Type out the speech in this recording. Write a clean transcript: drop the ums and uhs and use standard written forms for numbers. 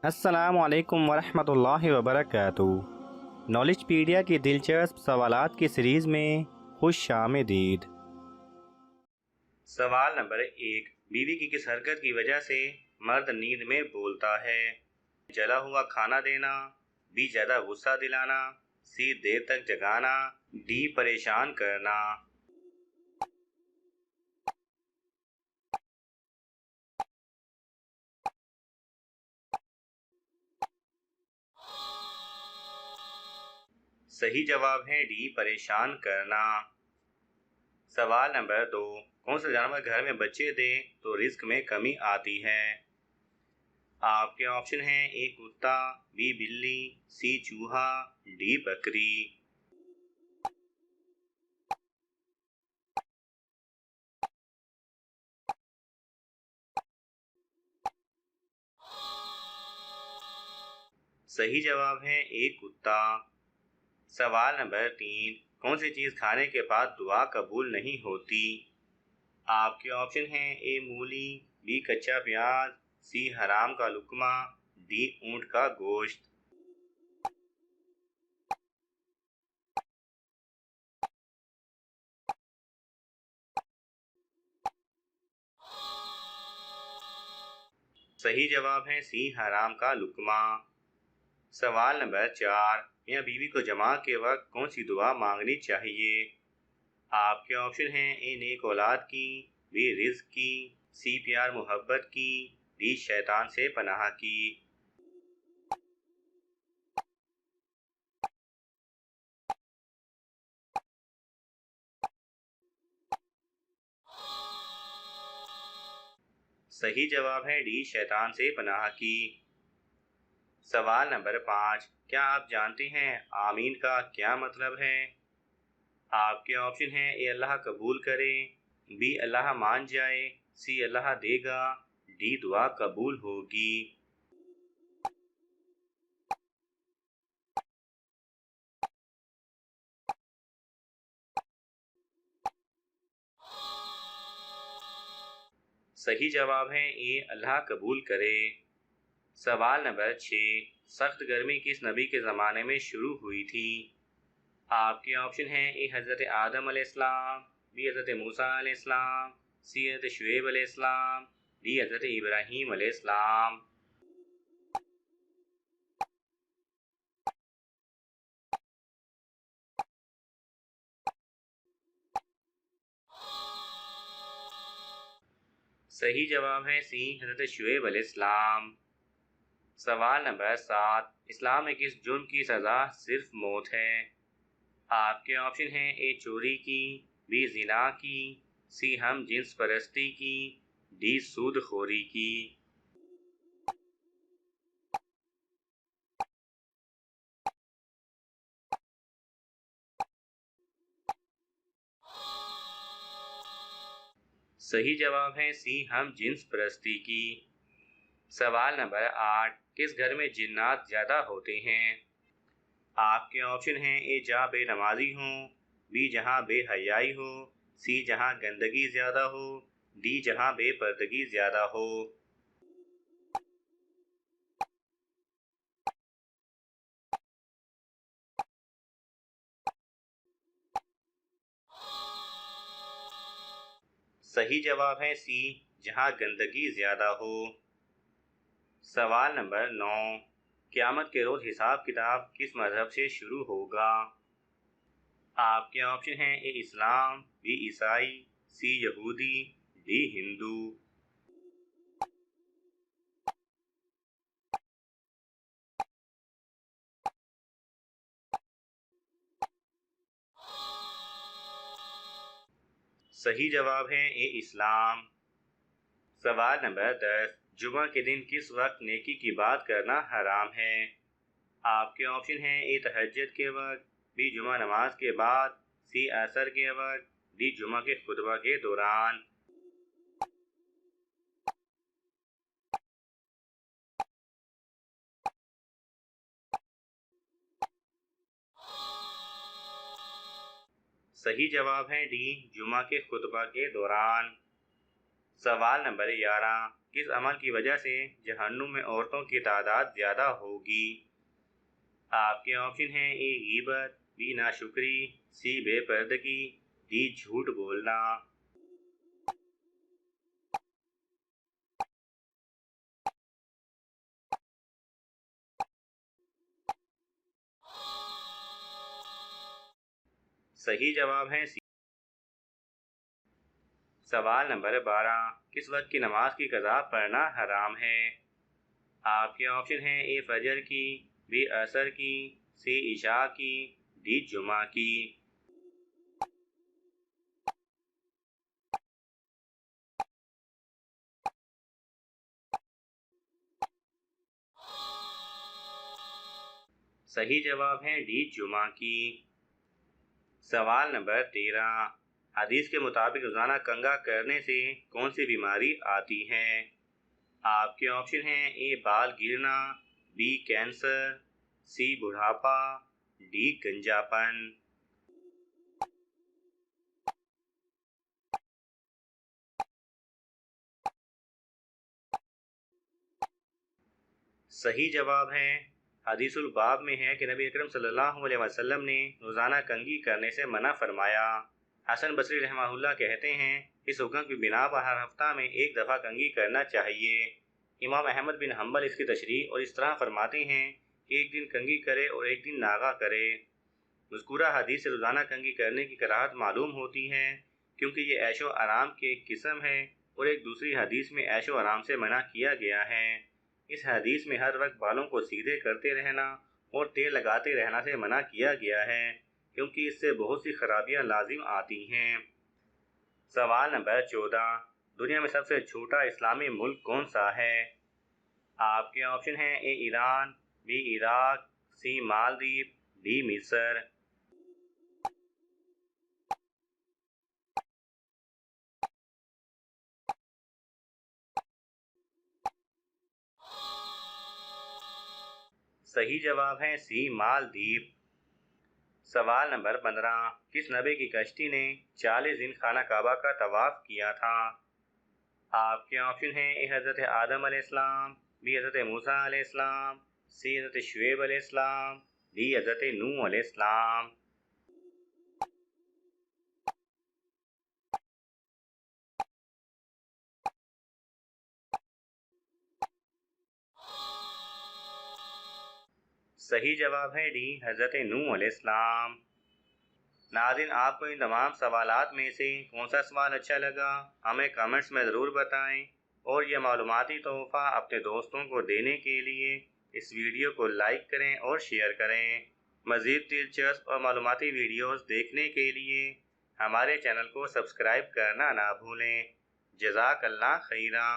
अस्सलामु अलैकुम वरहमतुल्लाहि वबरकातुहू। नॉलेजपीडिया की दिलचस्प सवालात की सीरीज़ में खुश आमदीद। सवाल नंबर 1। बीवी की किस हरकत की वजह से मर्द नींद में बोलता है? जला हुआ खाना देना, बी ज़्यादा गुस्सा दिलाना, सी देर तक जगाना, डी परेशान करना। सही जवाब है डी परेशान करना। सवाल नंबर 2। कौन सा जानवर घर में बच्चे दे तो रिस्क में कमी आती है? आपके ऑप्शन हैं ए कुत्ता, बी बिल्ली, सी चूहा, डी बकरी। सही जवाब है ए कुत्ता। सवाल नंबर 3। कौन सी चीज़ खाने के बाद दुआ कबूल नहीं होती? आपके ऑप्शन हैं ए मूली, बी कच्चा प्याज, सी हराम का लुक्मा, डी ऊंट का गोश्त। सही जवाब है सी हराम का लुक्मा। सवाल नंबर 4। मियाँ बीवी को जमा के वक्त कौन सी दुआ मांगनी चाहिए? आपके ऑप्शन हैं ए नेक औलाद की, बी रिज्क की, सी प्यार मोहब्बत की, डी शैतान से पनाह की। सही जवाब है डी शैतान से पनाह की। सवाल नंबर 5। क्या आप जानते हैं आमीन का क्या मतलब है? आपके ऑप्शन हैं ए अल्लाह कबूल करे, बी अल्लाह मान जाए, सी अल्लाह देगा, डी दुआ कबूल होगी। सही जवाब है ए अल्लाह कबूल करे। सवाल नंबर 6। सख्त गर्मी किस नबी के ज़माने में शुरू हुई थी? आपके ऑप्शन हैं ए हज़रत आदम अलैहिस्सलाम, बी हज़रत मूसा अलैहिस्सलाम, सी हज़रत शुएब अलैहिस्सलाम, डी हज़रत इब्राहीम अलैहिस्सलाम। सही जवाब है सी हज़रत शुएब अलैहिस्सलाम। सवाल नंबर 7। इस्लाम में किस जुर्म की सज़ा सिर्फ मौत है? आपके ऑप्शन हैं ए चोरी की, बी जिना की, सी हम जिन्स परस्ती की, डी सूदखोरी की। सही जवाब है सी हम जिन्स परस्ती की। सवाल नंबर 8। किस घर में जिन्नात ज़्यादा होते हैं? आपके ऑप्शन हैं ए जहाँ बेनमाजी हो, बी जहाँ बेहयाई हो, सी जहाँ गंदगी ज़्यादा हो, डी जहाँ बेपर्दगी ज़्यादा हो। सही जवाब है सी जहाँ गंदगी ज़्यादा हो। सवाल नंबर 9। क़यामत के रोज़ हिसाब किताब किस मज़हब से शुरू होगा? आपके ऑप्शन हैं ए इस्लाम, बी ईसाई, सी यहूदी, डी हिंदू। सही जवाब है ए इस्लाम। सवाल नंबर 10। जुमा के दिन किस वक्त नेकी की बात करना हराम है? आपके ऑप्शन हैं ए तहज्जुद के वक्त, बी जुमा नमाज के बाद, सी असर के वक्त, डी जुमा के खुतबा के दौरान। सही जवाब है डी जुमा के खुतबा के दौरान। सवाल नंबर 11। किस अमल की वजह से जहन्नुम में औरतों की तादाद ज़्यादा होगी? आपके ऑप्शन हैं ए गीबत, बी नाशुक्री, सी बेपर्दगी, डी झूठ बोलना। सही जवाब है सी। सवाल नंबर 12, किस वक्त की नमाज की कज़ा पढ़ना हराम है? आपके ऑप्शन हैं ए फजर की, बी असर की, सी इशा की, डी जुमा की। सही जवाब है डी जुमा की। सवाल नंबर 13, हदीस के मुताबिक रोज़ाना कंघा करने से कौन सी बीमारी आती है? आपके ऑप्शन हैं ए बाल गिरना, बी कैंसर, सी बुढ़ापा, डी गंजापन। सही जवाब है, हदीसुल बाब में है कि नबी अकरम सल्लल्लाहु अलैहि वसल्लम ने रोज़ाना कंघी करने से मना फरमाया। हसन बसरी रहमहुल्लाह कहते हैं, इस हुक्म की बिना पर हर हफ्ता में एक दफ़ा कंघी करना चाहिए। इमाम अहमद बिन हम्बल इसकी तशरीह और इस तरह फरमाते हैं कि एक दिन कंघी करे और एक दिन नागा करे। मज़कूरा हदीस से रोज़ाना कंघी करने की कराहत मालूम होती है, क्योंकि ये ऐशो आराम की एक किस्म है और एक दूसरी हदीस में ऐशो आराम से मना किया गया है। इस हदीस में हर वक्त बालों को सीधे करते रहना और तेल लगाते रहना से मना किया गया है, क्योंकि इससे बहुत सी खराबियां लाजिम आती हैं। सवाल नंबर 14, दुनिया में सबसे छोटा इस्लामी मुल्क कौन सा है? आपके ऑप्शन हैं ए ईरान, बी इराक, सी मालदीव, डी मिस्र। सही जवाब है सी मालदीव। सवाल नंबर 15, किस नबी की कश्ती ने 40 दिन खाना काबा का तवाफ किया था? आपके ऑप्शन हैं ए हज़रत आदम अलैहिस्सलाम, बी हज़रत मूसा अलैहिस्सलाम, सी हज़रत शुएब अलैहिस्सलाम, डी हज़रत नूह अलैहिस्सलाम। सही जवाब है डी हज़रत नूह अलैहिस्सलाम। नाज़रीन, आपको इन तमाम सवालात में से कौन सा सवाल अच्छा लगा, हमें कमेंट्स में ज़रूर बताएं और यह मालूमाती तोहफ़ा अपने दोस्तों को देने के लिए इस वीडियो को लाइक करें और शेयर करें। मज़ीद दिलचस्प और मालूमाती वीडियोस देखने के लिए हमारे चैनल को सब्सक्राइब करना ना भूलें। जज़ाकल्लाह खैरा।